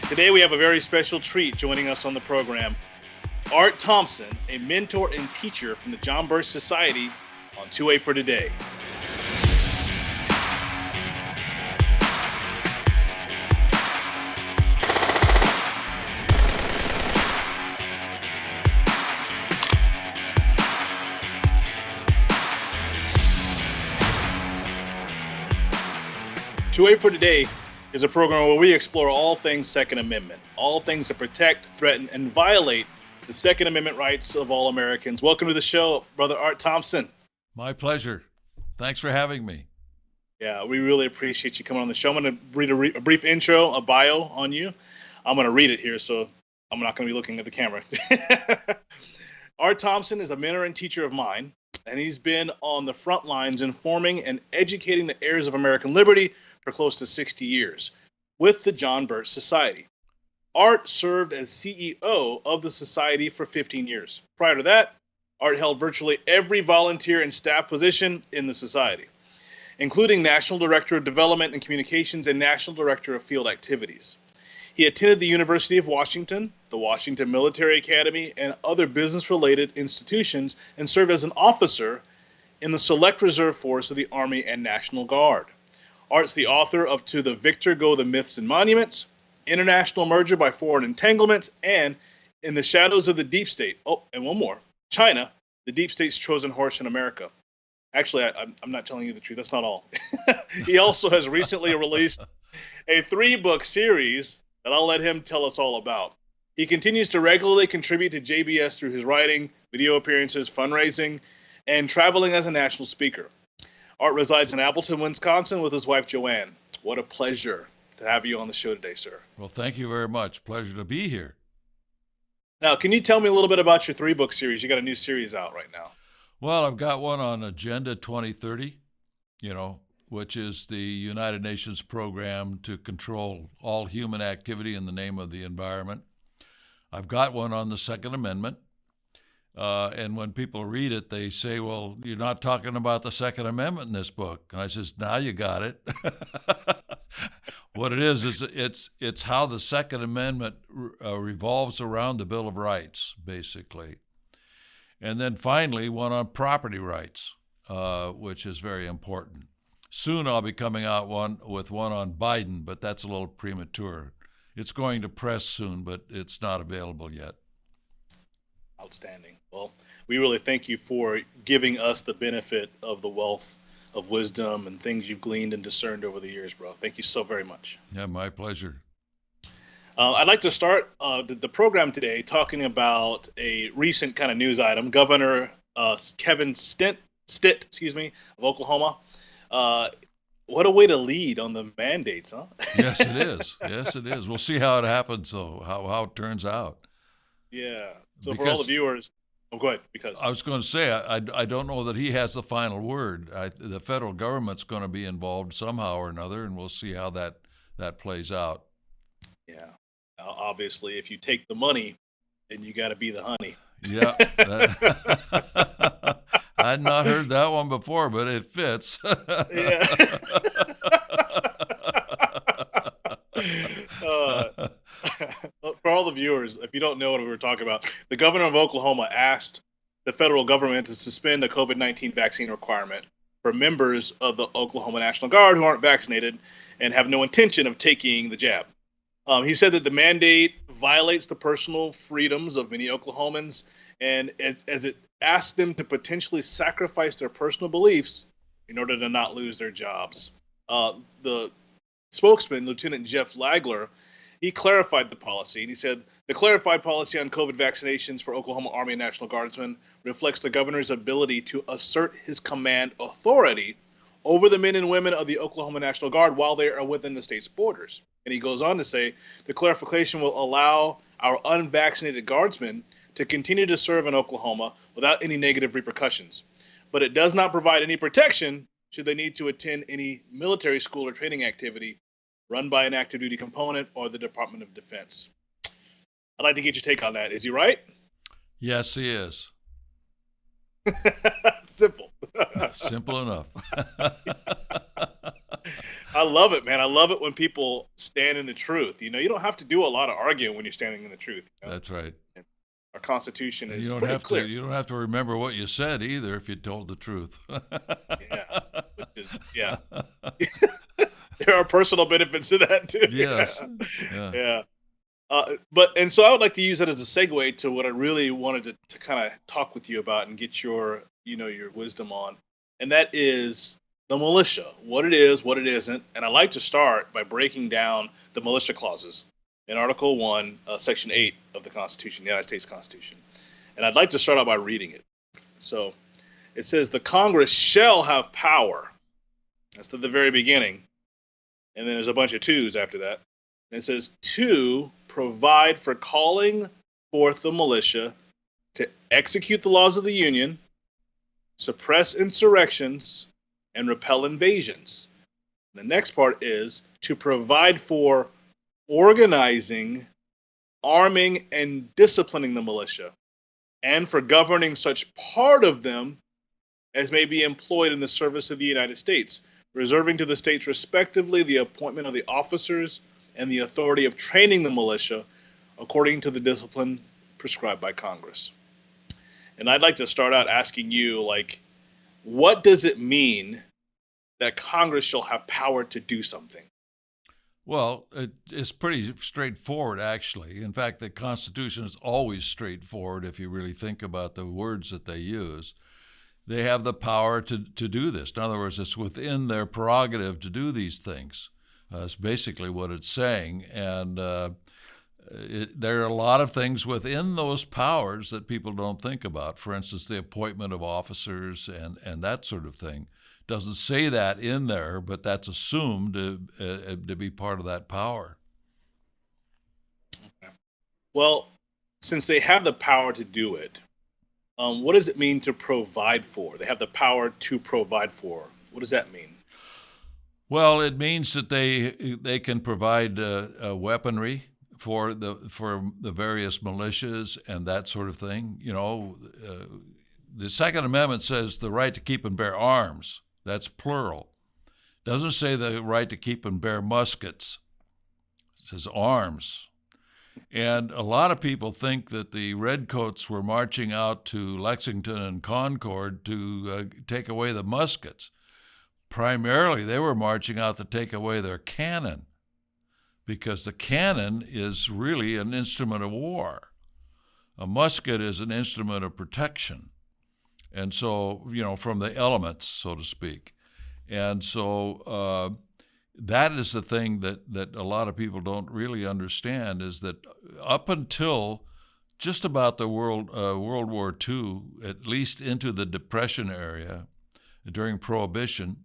Today we have a very special treat joining us on the program. Art Thompson, a mentor and teacher from the John Birch Society on 2A for Today. Two A for Today is a program where we explore all things Second Amendment, all things that protect, threaten, and violate the Second Amendment rights of all Americans. Welcome to the show, Brother Art Thompson. My pleasure. Thanks for having me. Yeah, we really appreciate you coming on the show. I'm going to read a brief intro, a bio on you. I'm going to read it here, so I'm not going to be looking at the camera. Art Thompson is a mentor and teacher of mine, and he's been on the front lines informing and educating the heirs of American liberty for close to 60 years with the John Birch Society. Art served as CEO of the Society for 15 years. Prior to that, Art held virtually every volunteer and staff position in the Society, including National Director of Development and Communications and National Director of Field Activities. He attended the University of Washington, the Washington Military Academy, and other business-related institutions, and served as an officer in the Select Reserve Force of the Army and National Guard. Art's the author of To the Victor Go the Myths and Monuments, International Merger by Foreign Entanglements, and In the Shadows of the Deep State. Oh, and one more. China, the Deep State's Trojan Horse in America. Actually, I'm not telling you the truth. That's not all. He also has recently released a 3-book series that I'll let him tell us all about. He continues to regularly contribute to JBS through his writing, video appearances, fundraising, and traveling as a national speaker. Art resides in Appleton, Wisconsin with his wife, Joanne. What a pleasure to have you on the show today, sir. Well, thank you very much. Pleasure to be here. Now, can you tell me a little bit about your 3-book series? You got a new series out right now. Well, I've got one on Agenda 2030, which is the United Nations program to control all human activity in the name of the environment. I've got one on the Second Amendment. And when people read it, they say, well, you're not talking about the Second Amendment in this book. And I says, now you got it. What it is it's how the Second Amendment revolves around the Bill of Rights, basically. And then finally, one on property rights, which is very important. Soon I'll be coming out with one on Biden, but that's a little premature. It's going to press soon, but it's not available yet. Outstanding. Well, we really thank you for giving us the benefit of the wealth of wisdom and things you've gleaned and discerned over the years, bro. Thank you so very much. Yeah, my pleasure. I'd like to start the program today talking about a recent kind of news item. Governor Kevin Stitt, of Oklahoma. What a way to lead on the mandates, huh? Yes, it is. Yes, it is. We'll see how it happens, though, how it turns out. Yeah. So for all the viewers, go ahead. Because I was going to say, I don't know that he has the final word. The federal government's going to be involved somehow or another, and we'll see how that plays out. Yeah. Obviously, if you take the money, then you got to be the honey. Yeah. I'd not heard that one before, but it fits. Yeah. For all the viewers, if you don't know what we were talking about, the governor of Oklahoma asked the federal government to suspend a COVID-19 vaccine requirement for members of the Oklahoma National Guard who aren't vaccinated and have no intention of taking the jab. He said that the mandate violates the personal freedoms of many Oklahomans, and as it asks them to potentially sacrifice their personal beliefs in order to not lose their jobs. The spokesman, Lieutenant Jeff Lagler, he clarified the policy, and he said, the clarified policy on COVID vaccinations for Oklahoma Army and National Guardsmen reflects the governor's ability to assert his command authority over the men and women of the Oklahoma National Guard while they are within the state's borders. And he goes on to say, the clarification will allow our unvaccinated guardsmen to continue to serve in Oklahoma without any negative repercussions. But it does not provide any protection should they need to attend any military school or training activity run by an active duty component or the Department of Defense. I'd like to get your take on that. Is he right? Yes, he is. Simple. Simple enough. I love it, man. I love it when people stand in the truth. You don't have to do a lot of arguing when you're standing in the truth. That's right. And our Constitution And is you don't pretty have clear. to. You don't have to remember what you said either if you told the truth. Yeah, which is there are personal benefits to that too. Yes. Yeah. Yeah. And so I would like to use that as a segue to what I really wanted to kind of talk with you about and get your wisdom on, and that is the militia, what it is, what it isn't. And I'd like to start by breaking down the militia clauses in Article 1, Section 8 of the Constitution, the United States Constitution. And I'd like to start out by reading it. So it says, the Congress shall have power. That's to the very beginning. And then there's a bunch of twos after that. And it says, to provide for calling forth the militia to execute the laws of the Union, suppress insurrections, and repel invasions. The next part is to provide for organizing, arming, and disciplining the militia, and for governing such part of them as may be employed in the service of the United States, reserving to the states respectively the appointment of the officers and the authority of training the militia according to the discipline prescribed by Congress. And I'd like to start out asking you, what does it mean that Congress shall have power to do something? Well, it's pretty straightforward, actually. In fact, the Constitution is always straightforward if you really think about the words that they use. They have the power to do this. In other words, it's within their prerogative to do these things. That's basically what it's saying. And there are a lot of things within those powers that people don't think about. For instance, the appointment of officers and that sort of thing. Doesn't say that in there, but that's assumed to be part of that power. Okay. Well, since they have the power to do it, what does it mean to provide for? They have the power to provide for. What does that mean? Well, it means that they can provide weaponry for the various militias and that sort of thing. The Second Amendment says the right to keep and bear arms. That's plural. Doesn't say the right to keep and bear muskets. It says arms. And a lot of people think that the Redcoats were marching out to Lexington and Concord to take away the muskets. Primarily, they were marching out to take away their cannon, because the cannon is really an instrument of war. A musket is an instrument of protection. And so, from the elements, so to speak. And so that is the thing that a lot of people don't really understand, is that up until just about the World War II, at least into the Depression area, during Prohibition,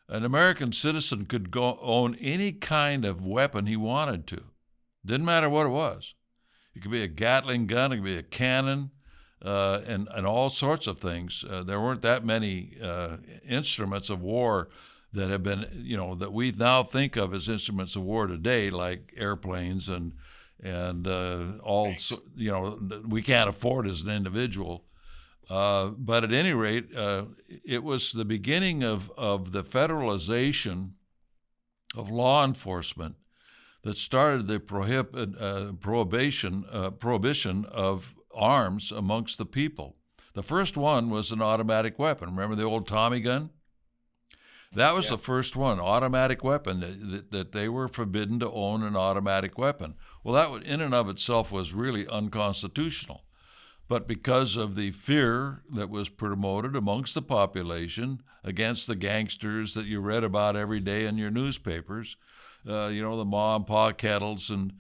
an American citizen could go own any kind of weapon he wanted to. Didn't matter what it was. It could be a Gatling gun, it could be a cannon, and all sorts of things. There weren't that many instruments of war that have been, that we now think of as instruments of war today, like airplanes and all, we can't afford as an individual. But at any rate, it was the beginning of the federalization of law enforcement that started the prohibition of arms amongst the people. The first one was an automatic weapon. Remember the old Tommy gun? That was the first one, automatic weapon, that they were forbidden to own an automatic weapon. Well, that in and of itself was really unconstitutional. But because of the fear that was promoted amongst the population against the gangsters that you read about every day in your newspapers, the Ma and Pa Kettles and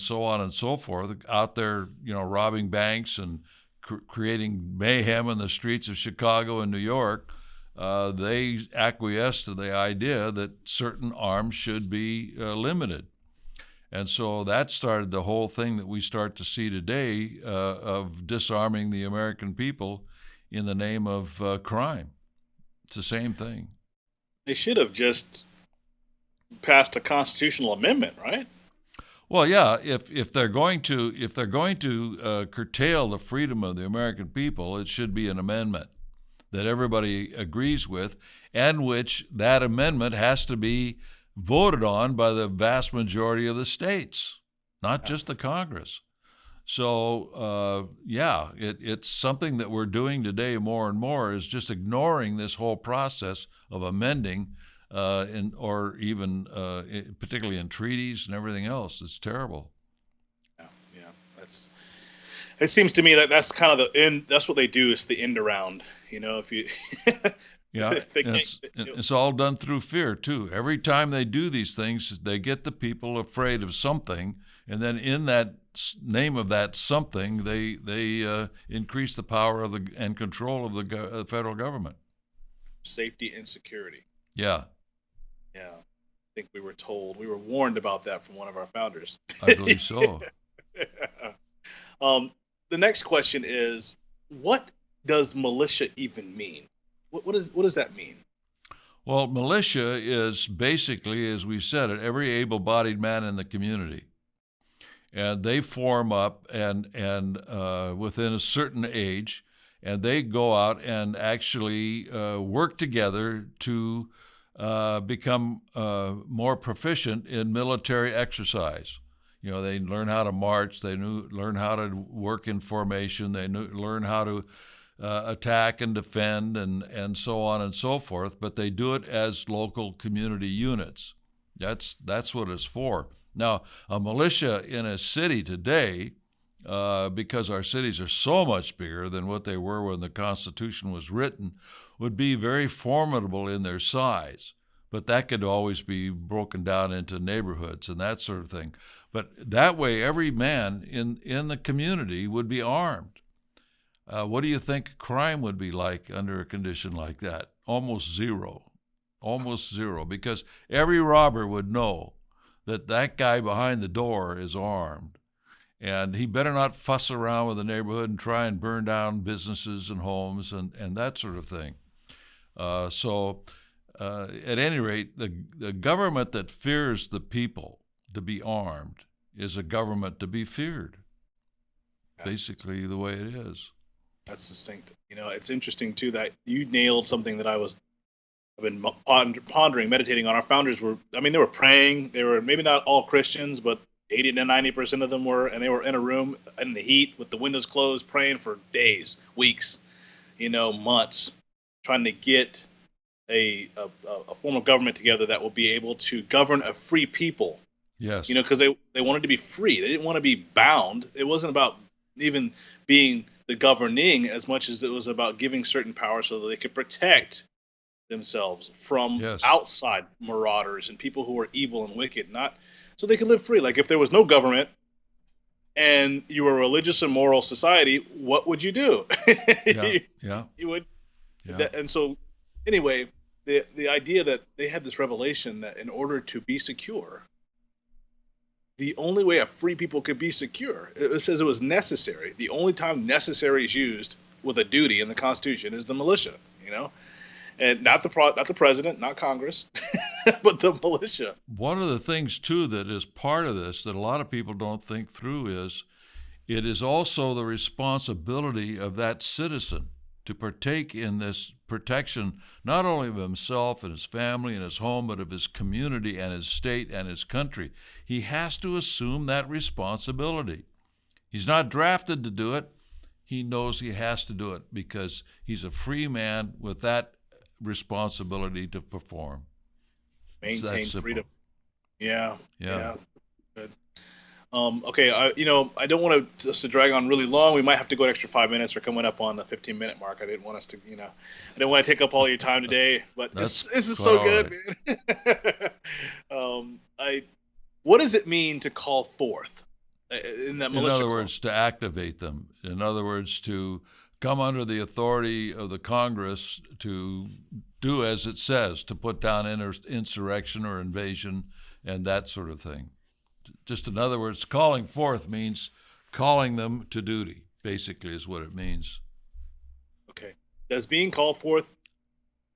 so on and so forth, out there, robbing banks and creating mayhem in the streets of Chicago and New York, they acquiesced to the idea that certain arms should be limited. And so that started the whole thing that we start to see today of disarming the American people in the name of crime. It's the same thing. They should have just passed a constitutional amendment, right? Well, yeah. If they're going to curtail the freedom of the American people, it should be an amendment. that everybody agrees with, and which that amendment has to be voted on by the vast majority of the states, not just the Congress. So, it's something that we're doing today more and more, is just ignoring this whole process of amending, or even particularly in treaties and everything else. It's terrible. Yeah. It seems to me that that's kind of the end. That's what they do. Is the end around. If you. Yeah, it's all done through fear, too. Every time they do these things, they get the people afraid of something, and then in that name of that something, they increase the power and control of the federal government. Safety and security. Yeah. Yeah. I think we were warned about that from one of our founders. I believe so. The next question is, what does militia even mean? What does that mean? Well, militia is basically, as we said, every able-bodied man in the community, and they form up and within a certain age, and they go out and actually work together to become more proficient in military exercise. They learn how to march, they learn how to work in formation, they learn how to attack and defend and so on and so forth, but they do it as local community units. That's what it's for. Now, a militia in a city today, because our cities are so much bigger than what they were when the Constitution was written, would be very formidable in their size. But that could always be broken down into neighborhoods and that sort of thing. But that way, every man in the community would be armed. What do you think crime would be like under a condition like that? Almost zero, because every robber would know that guy behind the door is armed, and he better not fuss around with the neighborhood and try and burn down businesses and homes and that sort of thing. So at any rate, the government that fears the people to be armed is a government to be feared, basically the way it is. That's succinct. It's interesting too that you nailed something that I've been pondering, meditating on. Our founders they were praying. They were maybe not all Christians, but 80 to 90% of them were, and they were in a room in the heat with the windows closed, praying for days, weeks, months, trying to get a form of government together that will be able to govern a free people. Yes. Because they wanted to be free. They didn't want to be bound. It wasn't about even being the governing as much as it was about giving certain power so that they could protect themselves from outside marauders and people who are evil and wicked, not so they could live free. Like if there was no government and you were a religious and moral society, what would you do? You would. Yeah. And so anyway, the idea that they had this revelation that in order to be secure, the only way a free people could be secure, it says it was necessary. The only time necessary is used with a duty in the Constitution is the militia, and not the president, not Congress, but the militia. One of the things, too, that is part of this that a lot of people don't think through is it is also the responsibility of that citizen to partake in this protection, not only of himself and his family and his home, but of his community and his state and his country. He has to assume that responsibility. He's not drafted to do it. He knows he has to do it because he's a free man with that responsibility to perform. Maintain freedom. Yeah. Good. Okay, I don't want us to drag on really long. We might have to go an extra 5 minutes. Or coming up on the 15-minute mark. I didn't want us to, I didn't want to take up all your time today. But this is so good, man. What does it mean to call forth in that militia? In other words, to activate them. In other words, to come under the authority of the Congress to do as it says, to put down insurrection or invasion and that sort of thing. Just in other words, calling forth means calling them to duty, basically is what it means. Okay. Does being called forth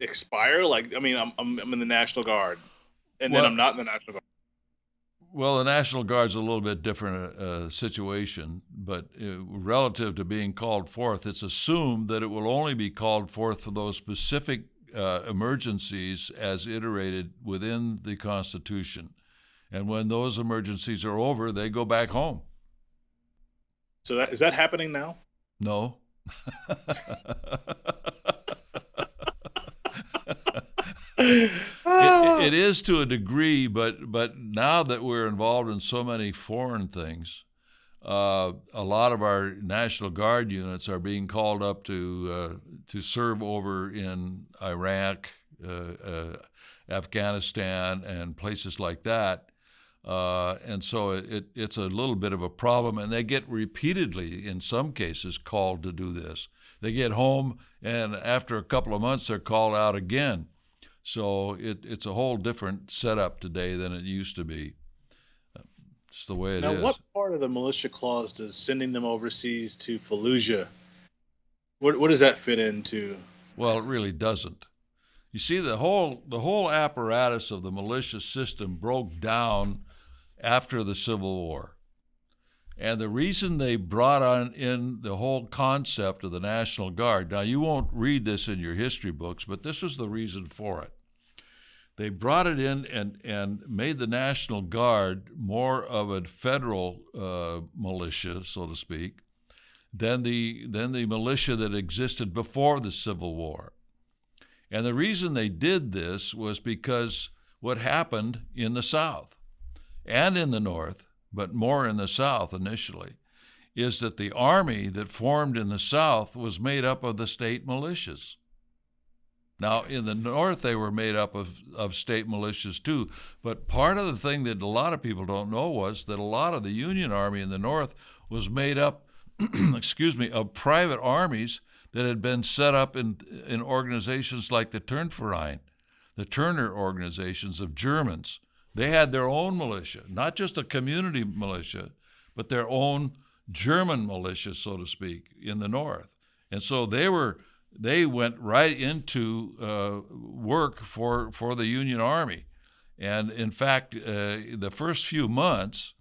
expire? I'm in the National Guard, and then I'm not in the National Guard. Well, the National Guard's a little bit different situation, but relative to being called forth, it's assumed that it will only be called forth for those specific emergencies as iterated within the Constitution. And when those emergencies are over, they go back home. So is that happening now? No. It is to a degree, but now that we're involved in so many foreign things, a lot of our National Guard units are being called up to serve over in Iraq, Afghanistan, and places like that. And so it's a little bit of a problem, and they get repeatedly, in some cases, called to do this. They get home, and after a couple of months, they're called out again. So it's a whole different setup today than it used to be. It's the way it is. Now, what part of the militia clause does sending them overseas to Fallujah, what does that fit into? Well, it really doesn't. You see, the whole apparatus of the militia system broke down after the Civil War. And the reason they brought on in the whole concept of the National Guard, now you won't read this in your history books, but this was the reason for it. They brought it in and made the National Guard more of a federal militia, so to speak, than the militia that existed before the Civil War. And the reason they did this was because what happened in the South and in the North, but more in the South initially, is that the army that formed in the South was made up of the state militias. Now, in the North, they were made up of state militias too, but part of the thing that a lot of people don't know was that a lot of the Union Army in the North was made up, of private armies that had been set up in organizations like the Turnverein, the Turner organizations of Germans. They had their own militia, not just a community militia, but their own German militia, so to speak, in the North. And so they went right into work for the Union Army. And in fact, the first few months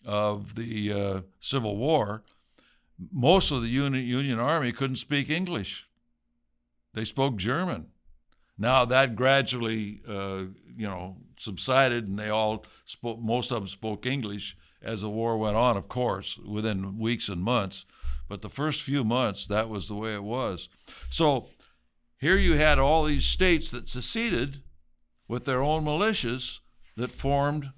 of the Civil War, most of the Union Army couldn't speak English. They spoke German. Now that gradually, subsided, and most of them spoke English as the war went on, of course, within weeks and months. But the first few months, that was the way it was. So here you had all these states that seceded with their own militias that formed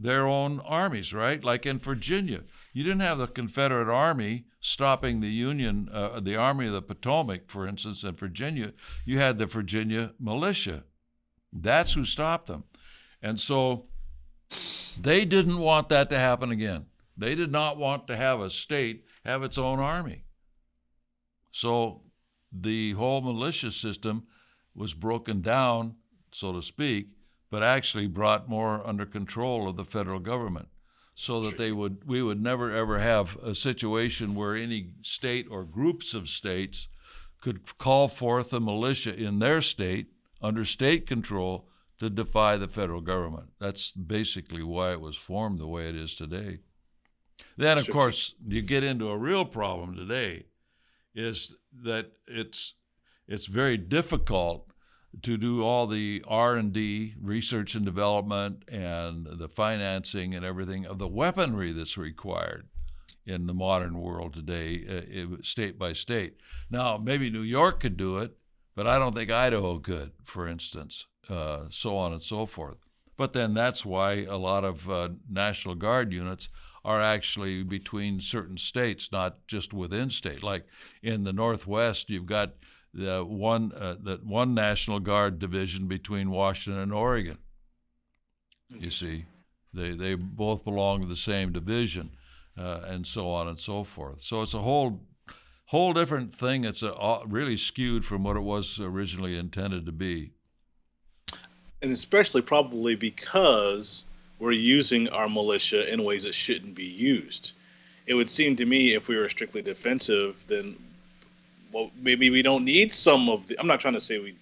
their own armies, right? Like in Virginia, you didn't have the Confederate Army stopping the Union, the Army of the Potomac, for instance, in Virginia. You had the Virginia militia. That's who stopped them. And so they didn't want that to happen again. They did not want to have a state have its own army. So the whole militia system was broken down, so to speak, but actually brought more under control of the federal government, so that we would never ever have a situation where any state or groups of states could call forth a militia in their state under state control to defy the federal government. That's basically why it was formed the way it is today. Then, of course, you get into a real problem today, is that it's very difficult to do all the R&D, research and development, and the financing and everything of the weaponry that's required in the modern world today, state by state. Now, maybe New York could do it, but I don't think Idaho could, for instance, so on and so forth. But then that's why a lot of National Guard units are actually between certain states, not just within state. Like in the Northwest, you've got the one National Guard division between Washington and Oregon. You see, they both belong to the same division, and so on and so forth. So it's a whole different thing. It's really skewed from what it was originally intended to be. And especially probably because we're using our militia in ways that shouldn't be used. It would seem to me if we were strictly defensive, then maybe we don't need some of the, I'm not trying to say we,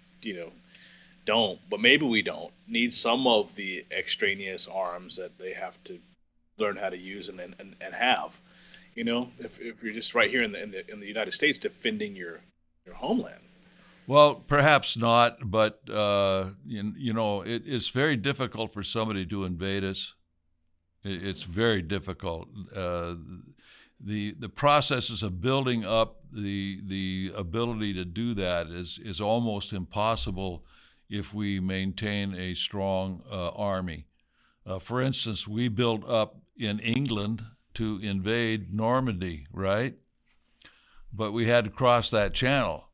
don't, but maybe we don't need some of the extraneous arms that they have to learn how to use and have. If you're just right here in the United States defending your homeland. Well, perhaps not, but it's very difficult for somebody to invade us. It's very difficult. The processes of building up the ability to do that is almost impossible if we maintain a strong army. For instance, we built up in England to invade Normandy, right? But we had to cross that channel.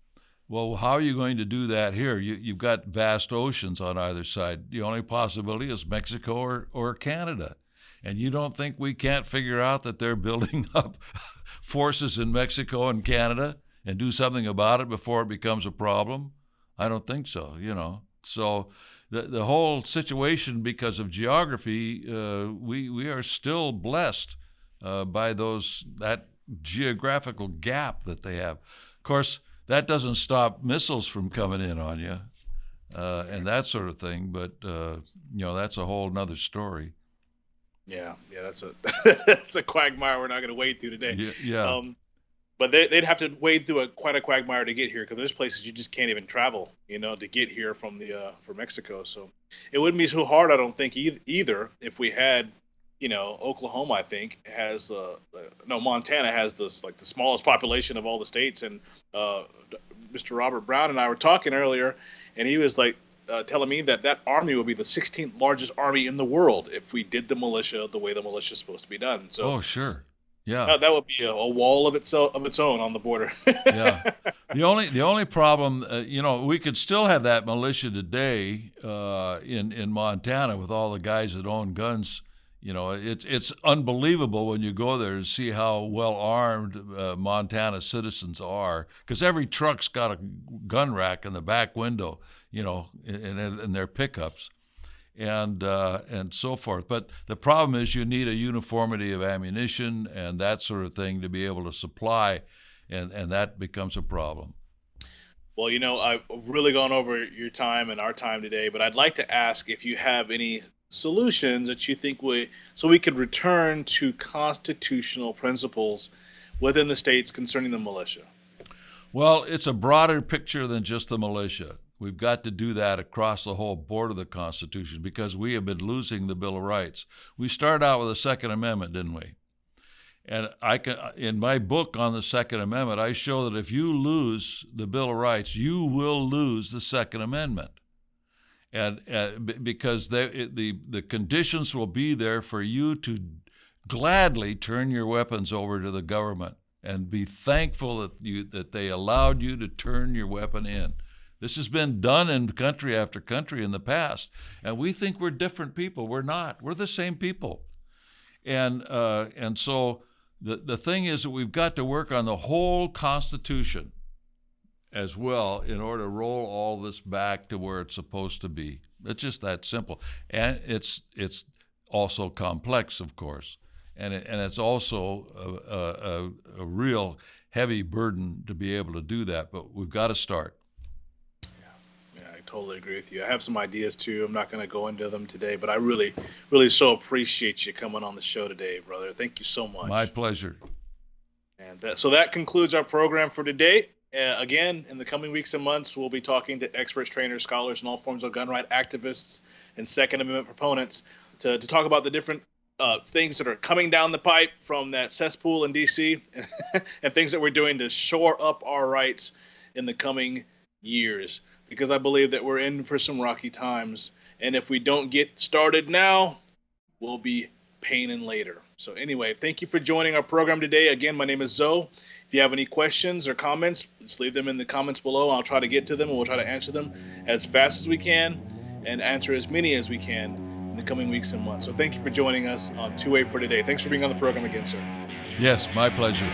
Well, how are you going to do that here? You've got vast oceans on either side. The only possibility is Mexico or Canada. And you don't think we can't figure out that they're building up forces in Mexico and Canada and do something about it before it becomes a problem? I don't think so, So the whole situation, because of geography, we are still blessed by that geographical gap that they have. Of course, that doesn't stop missiles from coming in on you and that sort of thing, but that's a whole nother story. Yeah, that's a quagmire we're not going to wade through today. Yeah. But they'd have to wade through quite a quagmire to get here, because there's places you just can't even travel, to get here from Mexico. So it wouldn't be so hard, I don't think, either, if we had, Oklahoma, I think, has Montana has this, like, the smallest population of all the states. And Mr. Robert Brown and I were talking earlier, and he was like telling me that army would be the 16th largest army in the world if we did the militia the way the militia is supposed to be done. So, oh, sure. Yeah, that would be a wall of its own on the border. Yeah, the only problem, we could still have that militia today in Montana with all the guys that own guns. It's unbelievable when you go there to see how well armed Montana citizens are, because every truck's got a gun rack in the back window, in their pickups. And so forth. But the problem is you need a uniformity of ammunition and that sort of thing to be able to supply, and that becomes a problem. Well, I've really gone over your time and our time today, but I'd like to ask if you have any solutions that you think so we could return to constitutional principles within the states concerning the militia. Well, it's a broader picture than just the militia. We've got to do that across the whole board of the Constitution, because we have been losing the Bill of Rights. We started out with the Second Amendment, didn't we? And in my book on the Second Amendment, I show that if you lose the Bill of Rights, you will lose the Second Amendment. And because the conditions will be there for you to gladly turn your weapons over to the government and be thankful that they allowed you to turn your weapon in. This has been done in country after country in the past, and we think we're different people. We're not. We're the same people. And so the thing is that we've got to work on the whole Constitution as well in order to roll all this back to where it's supposed to be. It's just that simple. And it's also complex, of course, and it's also a real heavy burden to be able to do that, but we've got to start. Totally agree with you. I have some ideas too. I'm not going to go into them today, but I really, really so appreciate you coming on the show today, brother. Thank you so much. My pleasure. And so that concludes our program for today. Again, in the coming weeks and months, we'll be talking to experts, trainers, scholars, and all forms of gun right activists and Second Amendment proponents to talk about the different things that are coming down the pipe from that cesspool in D.C. and things that we're doing to shore up our rights in the coming years. Because I believe that we're in for some rocky times. And if we don't get started now, we'll be paying later. So anyway, thank you for joining our program today. Again, my name is Zoe. If you have any questions or comments, just leave them in the comments below. I'll try to get to them, and we'll try to answer them as fast as we can and answer as many as we can in the coming weeks and months. So thank you for joining us on 2A for Today. Thanks for being on the program again, sir. Yes, my pleasure.